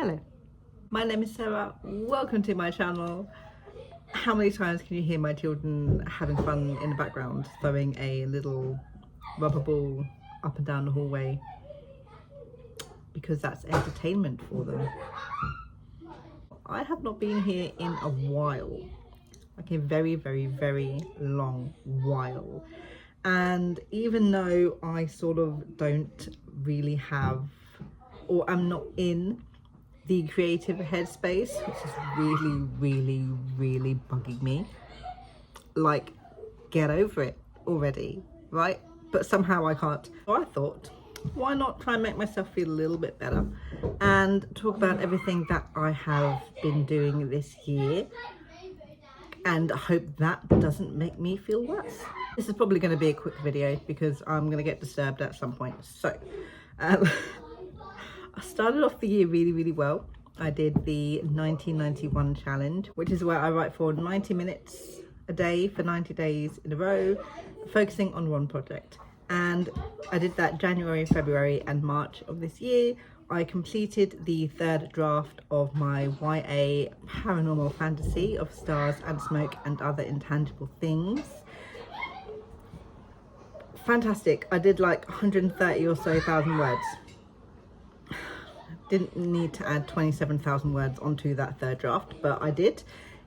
Hello, my name is Sarah. Welcome to my channel. How many times can you hear my children having fun in the background, throwing a little rubber ball up and down the hallway? Because that's entertainment for them. I have not been here in a while, like a very, very, very long while. And even though I sort of don't really have, or I'm not in the creative headspace, which is really bugging me, like, get over it already, right? But somehow I can't. So I thought, why not try and make myself feel a little bit better and talk about everything that I have been doing this year, and I hope that doesn't make me feel worse. This is probably going to be a quick video because I'm going to get disturbed at some point. So I started off the year really well. I did the 1991 challenge, which is where I write for 90 minutes a day for 90 days in a row, focusing on one project. And I did that January, February and March of this year. I completed the third draft of my YA paranormal fantasy of stars and smoke and other intangible things. Fantastic. I did like 130 or so thousand words. Didn't need to add 27,000 words onto that third draft, but I did.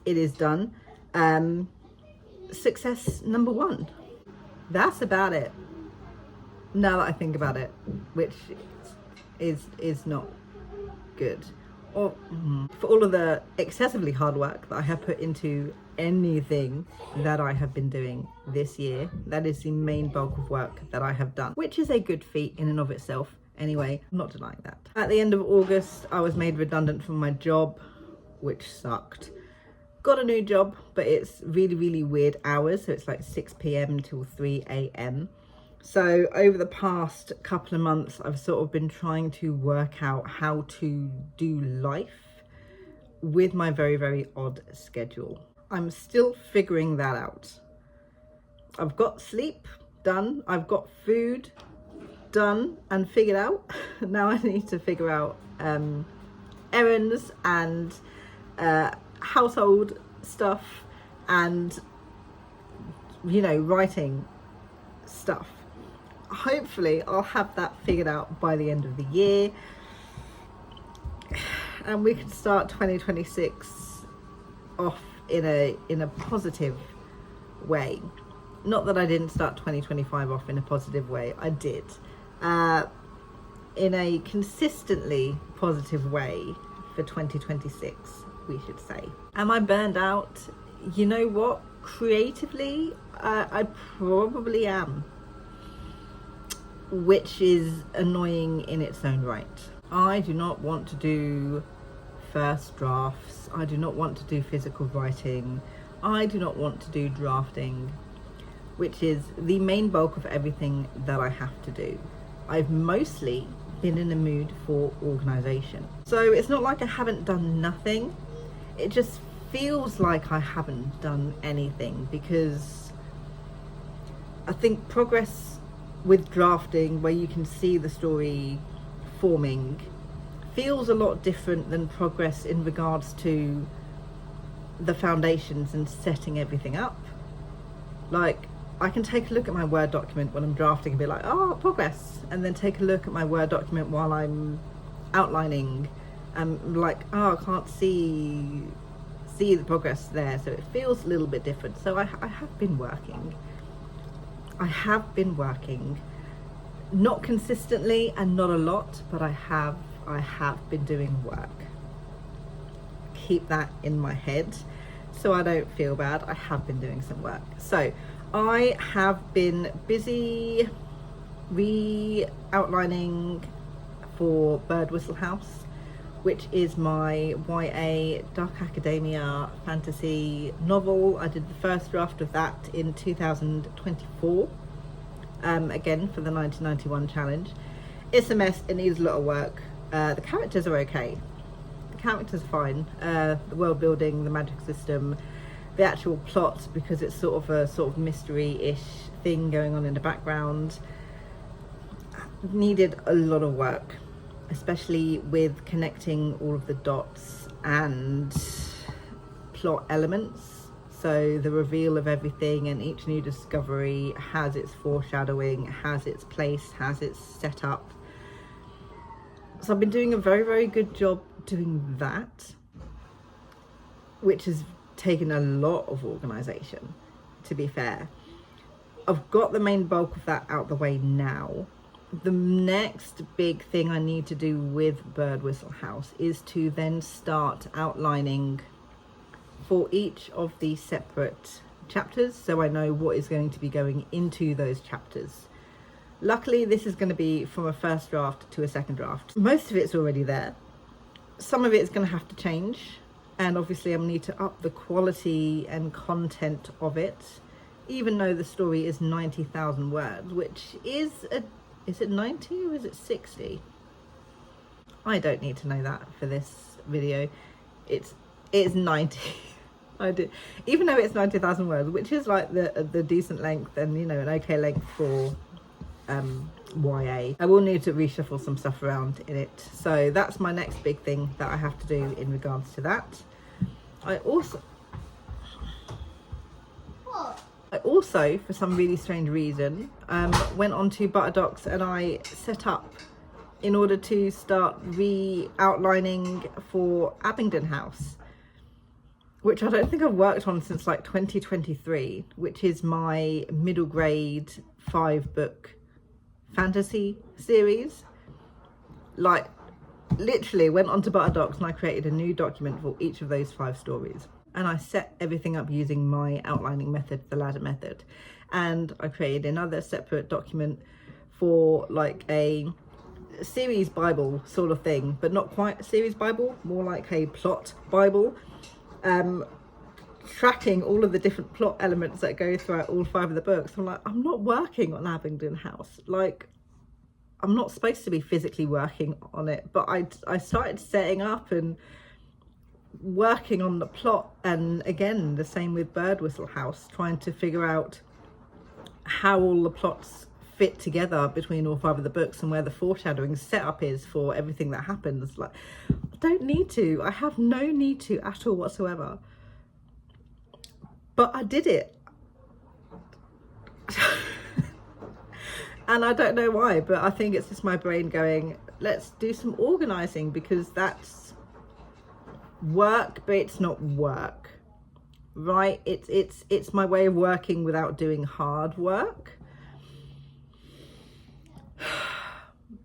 It is done. Success number one. That's about it. Now that I think about it, which is not good. Or for all of the excessively hard work that I have put into anything that I have been doing this year, that is the main bulk of work that I have done, which is a good feat in and of itself. Anyway, I'm not denying that. At the end of August, I was made redundant from my job, which sucked. Got a new job, but it's really weird hours. So it's like 6 p.m. till 3 a.m. So over the past couple of months, I've sort of been trying to work out how to do life with my very odd schedule. I'm still figuring that out. I've got sleep done. I've got food done and figured out. Now I need to figure out errands and household stuff and, you know, writing stuff. Hopefully I'll have that figured out by the end of the year and we can start 2026 off in a positive way. Not that I didn't start 2025 off in a positive way, I did. In a consistently positive way for 2026, we should say. Am I burned out? You know what? Creatively, I probably am, which is annoying in its own right. I do not want to do first drafts. I do not want to do physical writing. I do not want to do drafting, which is the main bulk of everything that I have to do. I've mostly been in the mood for organisation. So it's not like I haven't done nothing. It just feels like I haven't done anything, because I think progress with drafting, where you can see the story forming, feels a lot different than progress in regards to the foundations and setting everything up. Like, I can take a look at my Word document when I'm drafting and be like, oh, progress, and then take a look at my Word document while I'm outlining and like, oh, I can't see the progress there. So it feels a little bit different. So I have been working. I have been working, not consistently and not a lot, but I have been doing work. Keep that in my head so I don't feel bad. I have been doing some work. So I have been busy re-outlining for Bird Whistle House, which is my YA dark academia fantasy novel. I did the first draft of that in 2024, again for the 1991 challenge. It's a mess, it needs a lot of work. The characters are okay. The characters are fine. The world building, the magic system, the actual plot, because it's sort of mystery-ish thing going on in the background, needed a lot of work. especially with connecting all of the dots and plot elements. So the reveal of everything, and each new discovery has its foreshadowing, has its place, has its setup. So I've been doing a very, very good job doing that, which has taken a lot of organisation, to be fair. I've got the main bulk of that out the way now. The next big thing I need to do with Bird Whistle House is to then start outlining for each of the separate chapters, so I know what is going to be going into those chapters. Luckily, this is going to be from a first draft to a second draft. Most of it's already there. Some of it is going to have to change, and obviously I need to up the quality and content of it, even though the story is 90,000 words, which is it 90 or is it 60? I don't need to know that for this video. It's 90. I do, even though it's 90,000 words, which is like the decent length and, you know, an okay length for YA. I will need to reshuffle some stuff around in it. So that's my next big thing that I have to do in regards to that. I also, for some really strange reason, went onto Butterdocs and I set up in order to start re-outlining for Abingdon House, which I don't think I've worked on since like 2023, which is my middle grade 5-book fantasy series. Like, literally went onto Butterdocs and I created a new document for each of those 5 stories. And I set everything up using my outlining method, the ladder method. And I created another separate document for like a series Bible sort of thing, but not quite a series Bible, more like a plot Bible, tracking all of the different plot elements that go throughout all 5 of the books. I'm like, I'm not working on Abingdon House. Like, I'm not supposed to be physically working on it, but I started setting up and working on the plot, and again the same with Bird Whistle House, trying to figure out how all the plots fit together between all 5 of the books and where the foreshadowing setup is for everything that happens. Like, I don't need to, I have no need to at all whatsoever, but I did it. And I don't know why, but I think it's just my brain going, let's do some organizing, because that's work, but it's not work, right? It's my way of working without doing hard work,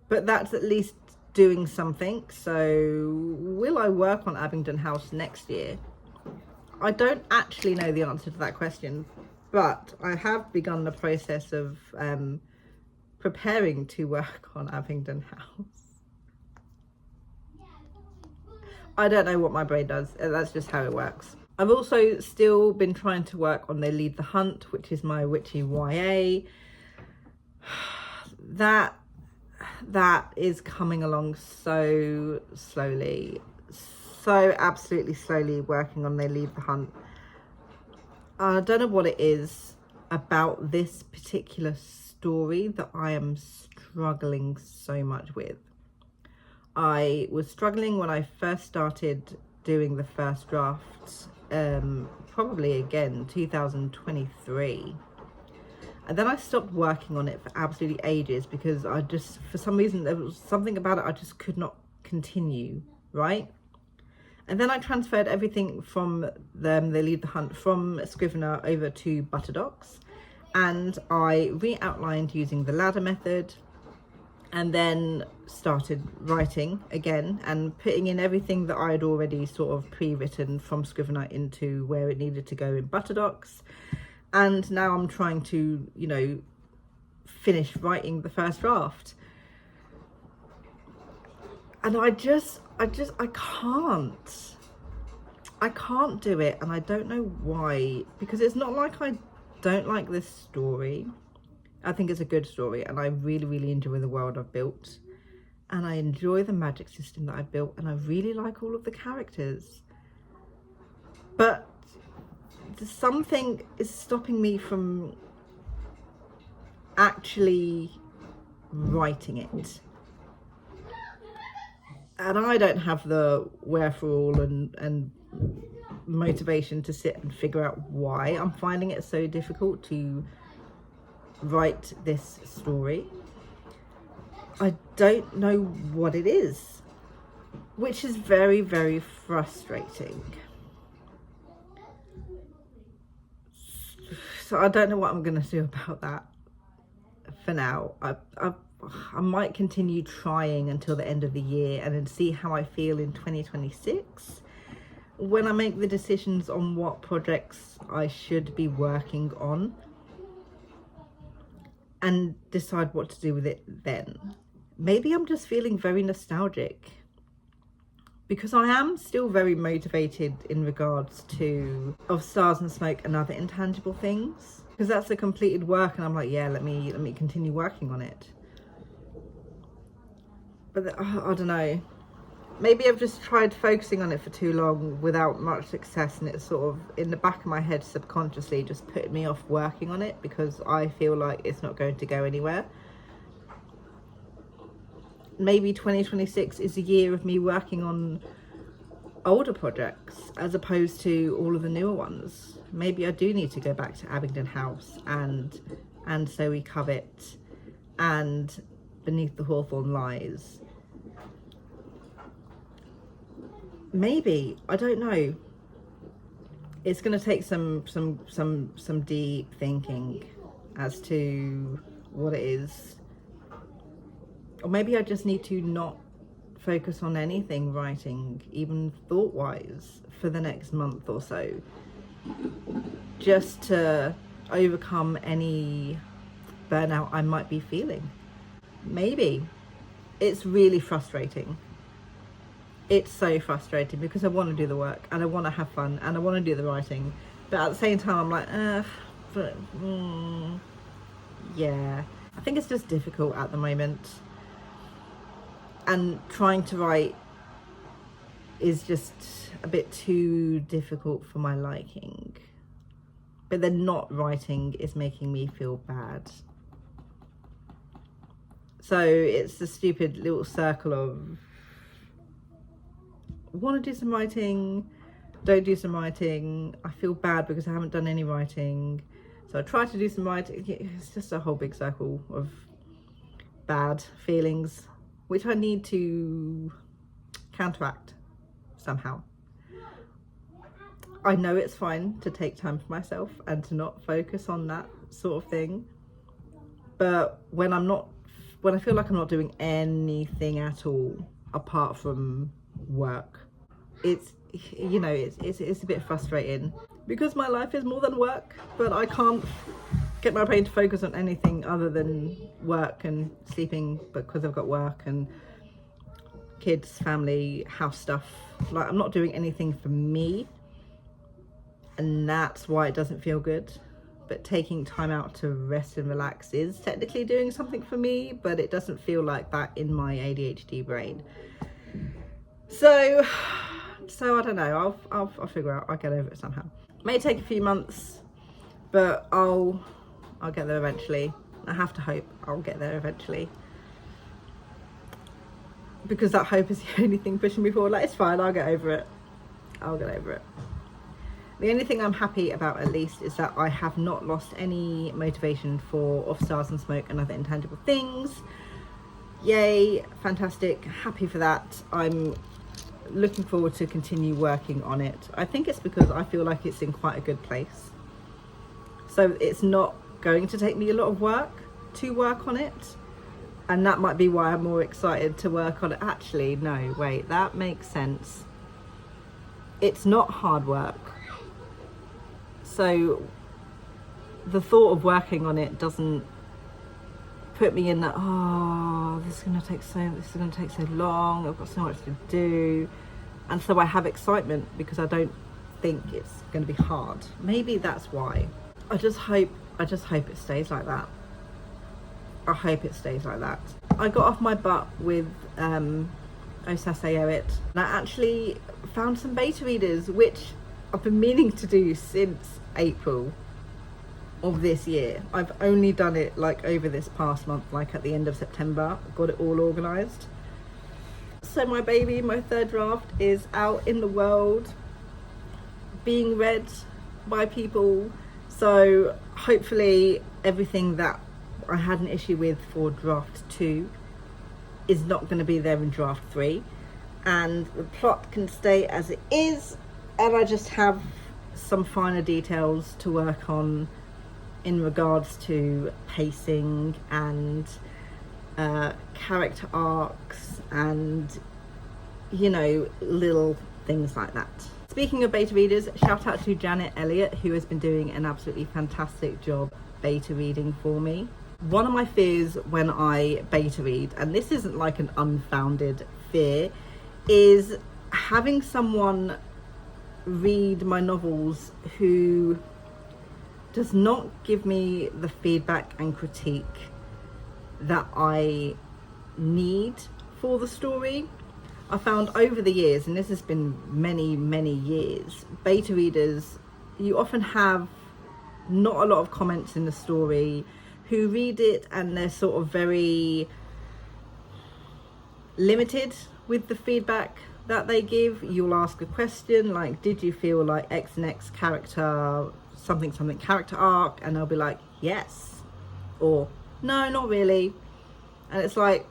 but that's at least doing something. So will I work on Abingdon House next year? I don't actually know the answer to that question, but I have begun the process of preparing to work on Abingdon House. I don't know what my brain does. That's just how it works. I've also still been trying to work on They Lead the Hunt, which is my witchy YA. That is coming along so slowly, so absolutely slowly, working on They Lead the Hunt. I don't know what it is about this particular story that I am struggling so much with. I was struggling when I first started doing the first drafts, probably again 2023, and then I stopped working on it for absolutely ages because I just, for some reason, there was something about it I just could not continue, right? And then I transferred everything from them, They Lead the Hunt, from Scrivener over to Butterdocs, and I re-outlined using the ladder method, and then started writing again and putting in everything that I had already sort of pre-written from Scrivener into where it needed to go in Butterdocs. And now I'm trying to, you know, finish writing the first draft. And I can't do it, and I don't know why, because it's not like I don't like this story. I think it's a good story, and I really, really enjoy the world I've built, and I enjoy the magic system that I've built, and I really like all of the characters. But something is stopping me from actually writing it. And I don't have the wherewithal and motivation to sit and figure out why I'm finding it so difficult to write this story. I don't know what it is, which is very, very frustrating. So I don't know what I'm going to do about that for now. I might continue trying until the end of the year and then see how I feel in 2026 when I make the decisions on what projects I should be working on, and decide what to do with it then. Maybe I'm just feeling very nostalgic, because I am still very motivated in regards to Of Stars and Smoke and Other Intangible Things, because that's a completed work and I'm like, yeah, let me continue working on it. But I don't know, maybe I've just tried focusing on it for too long without much success, and it's sort of in the back of my head subconsciously just putting me off working on it because I feel like it's not going to go anywhere. Maybe 2026 is a year of me working on older projects as opposed to all of the newer ones. Maybe I do need to go back to Abingdon House and So We Covet and Beneath the Hawthorn Lies. Maybe, I don't know. It's going to take some deep thinking as to what it is. Or maybe I just need to not focus on anything writing, even thought-wise, for the next month or so, just to overcome any burnout I might be feeling. Maybe. It's really frustrating. It's so frustrating because I want to do the work and I want to have fun and I want to do the writing, but at the same time I'm like, yeah. I think it's just difficult at the moment, and trying to write is just a bit too difficult for my liking. But then not writing is making me feel bad. So it's a stupid little circle of want to do some writing, don't do some writing, I feel bad because I haven't done any writing, so I try to do some writing. It's just a whole big circle of bad feelings, which I need to counteract somehow. I know it's fine to take time for myself and to not focus on that sort of thing, but when I feel like I'm not doing anything at all apart from work, it's a bit frustrating because my life is more than work, but I can't get my brain to focus on anything other than work and sleeping because I've got work and kids, family, house stuff. Like, I'm not doing anything for me, and that's why it doesn't feel good. But taking time out to rest and relax is technically doing something for me, but it doesn't feel like that in my ADHD brain. So I don't know, I'll figure out, I'll get over it somehow. It may take a few months, but I'll get there eventually. I have to hope I'll get there eventually, because that hope is the only thing pushing me forward. Like, it's fine, I'll get over it. The only thing I'm happy about, at least, is that I have not lost any motivation for Of Stars and Smoke and Other Intangible Things. Yay, fantastic, happy for that. I'm looking forward to continue working on it. I think it's because I feel like it's in quite a good place. So it's not going to take me a lot of work to work on it. And that might be why I'm more excited to work on it. Actually, no, wait, that makes sense. It's not hard work. So the thought of working on it doesn't put me in that, this is going to take so long, I've got so much to do. And so I have excitement because I don't think it's going to be hard. Maybe that's why. I just hope it stays like that. I hope it stays like that. I got off my butt with Osase It, and I actually found some beta readers, which I've been meaning to do since April of this year. I've only done it like over this past month, like at the end of September, got it all organised. So my baby, my third draft, is out in the world, being read by people. So hopefully everything that I had an issue with for draft 2 is not going to be there in draft 3, and the plot can stay as it is, and I just have some finer details to work on in regards to pacing and character arcs and, you know, little things like that. Speaking of beta readers, shout out to Janet Elliott, who has been doing an absolutely fantastic job beta reading for me. One of my fears when I beta read, and this isn't like an unfounded fear, is having someone read my novels who does not give me the feedback and critique that I need for the story. I found over the years, and this has been many years, beta readers, you often have not a lot of comments in the story, who read it and they're sort of very limited with the feedback that they give. You'll ask a question like, did you feel like X and X character, something character arc? And they'll be like, yes, or no, not really. And it's like,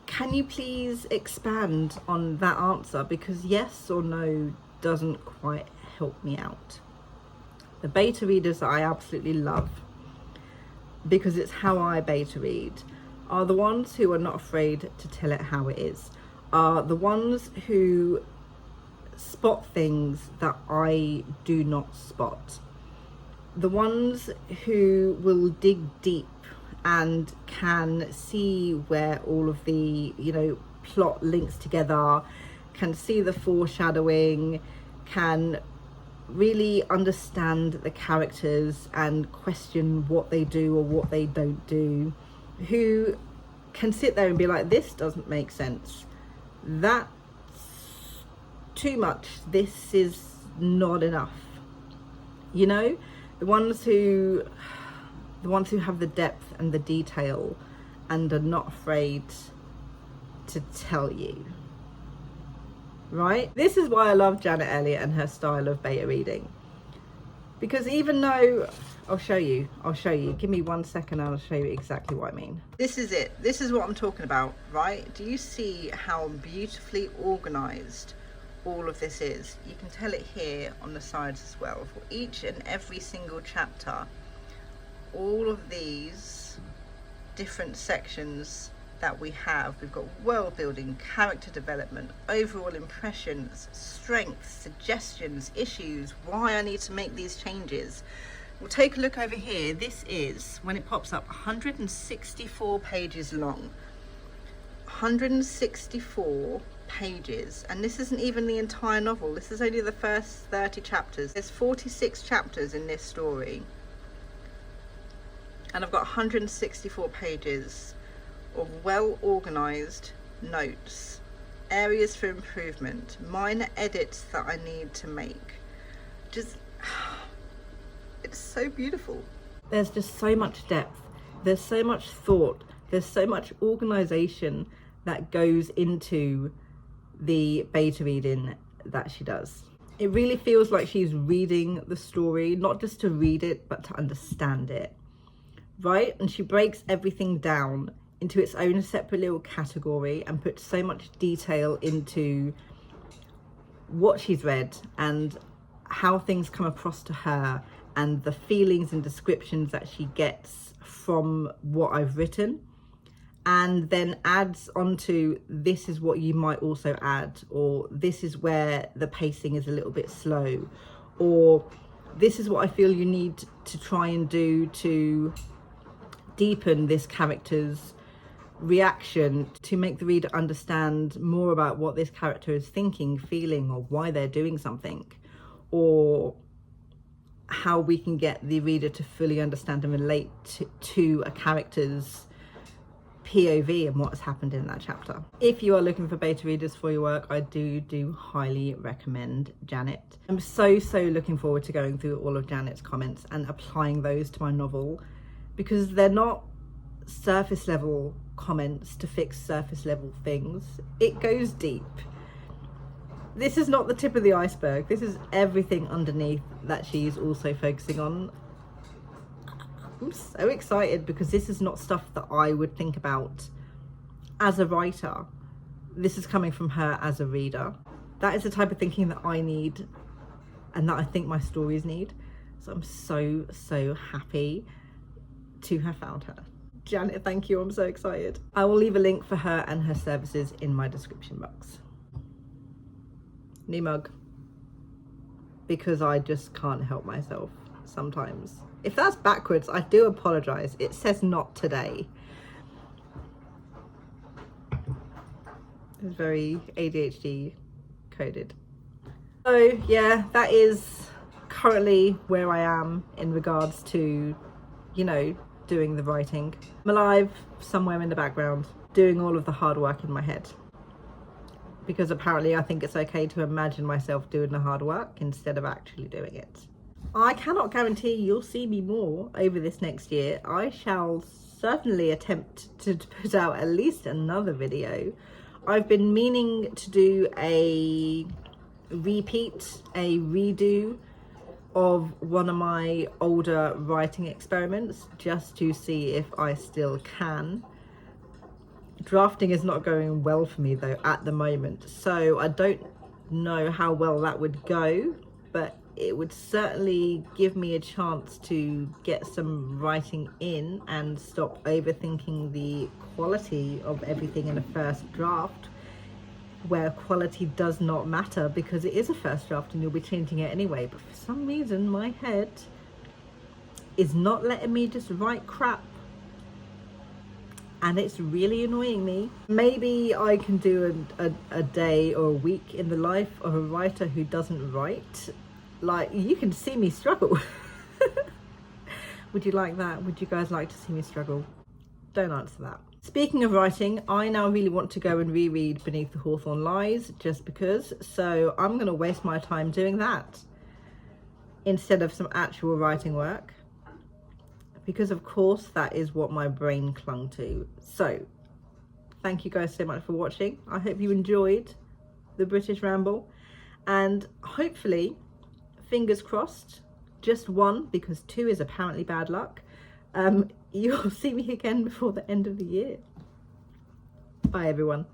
can you please expand on that answer? Because yes or no doesn't quite help me out. The beta readers that I absolutely love, because it's how I beta read, are the ones who are not afraid to tell it how it is, are the ones who spot things that I do not spot, the ones who will dig deep and can see where all of the, you know, plot links together, can see the foreshadowing, can really understand the characters and question what they do or what they don't do, who can sit there and be like, this doesn't make sense, that's too much, this is not enough. You know, the ones who have the depth and the detail and are not afraid to tell you. Right? This is why I love Janet Elliott and her style of beta reading. Because even though, I'll show you, give me 1 second and I'll show you exactly what I mean. This is it, this is what I'm talking about, right? Do you see how beautifully organized all of this is? You can tell it here on the sides as well. For each and every single chapter, all of these different sections that we have, we've got world building, character development, overall impressions, strengths, suggestions, issues, why I need to make these changes. We'll take a look over here. This is, when it pops up, 164 pages long. 164 pages, and this isn't even the entire novel, this is only the first 30 chapters. There's 46 chapters in this story, and I've got 164 pages of well organized notes, areas for improvement, minor edits that I need to make. Just, it's so beautiful. There's just so much depth, there's so much thought, there's so much organization that goes into the beta reading that she does. It really feels like she's reading the story, not just to read it, but to understand it, right? And she breaks everything down into its own separate little category and puts so much detail into what she's read and how things come across to her and the feelings and descriptions that she gets from what I've written, and then adds onto, this is what you might also add, or this is where the pacing is a little bit slow, or this is what I feel you need to try and do to deepen this character's reaction, to make the reader understand more about what this character is thinking, feeling, or why they're doing something, or how we can get the reader to fully understand and relate to a character's POV and what has happened in that chapter. If you are looking for beta readers for your work, I do highly recommend Janet. I'm so looking forward to going through all of Janet's comments and applying those to my novel, because they're not surface level comments to fix surface level things. It goes deep. This is not the tip of the iceberg. This is everything underneath that she's also focusing on. I'm so excited because this is not stuff that I would think about as a writer. This is coming from her as a reader. That is the type of thinking that I need and that I think my stories need. So I'm so happy to have found her. Janet, thank you. I'm so excited. I will leave a link for her and her services in my description box. New mug. Because I just can't help myself sometimes. If that's backwards, I do apologise. It says not today. It's very ADHD coded. So yeah, that is currently where I am in regards to, you know, doing the writing. I'm alive somewhere in the background, doing all of the hard work in my head. Because apparently I think it's okay to imagine myself doing the hard work instead of actually doing it. I cannot guarantee you'll see me more over this next year. I shall certainly attempt to put out at least another video. I've been meaning to do a redo of one of my older writing experiments just to see if I still can. Drafting is not going well for me though at the moment, so I don't know how well that would go, but it would certainly give me a chance to get some writing in and stop overthinking the quality of everything in a first draft, where quality does not matter because it is a first draft and you'll be changing it anyway. But for some reason my head is not letting me just write crap, and it's really annoying me. Maybe I can do a day or a week in the life of a writer who doesn't write. Like, you can see me struggle. Would you like that? Would you guys like to see me struggle? Don't answer that. Speaking of writing, I now really want to go and reread Beneath the Hawthorn Lies, just because, so I'm going to waste my time doing that instead of some actual writing work, because of course that is what my brain clung to. So thank you guys so much for watching. I hope you enjoyed the British ramble, and hopefully, fingers crossed, just one, because two is apparently bad luck, you'll see me again before the end of the year. Bye everyone.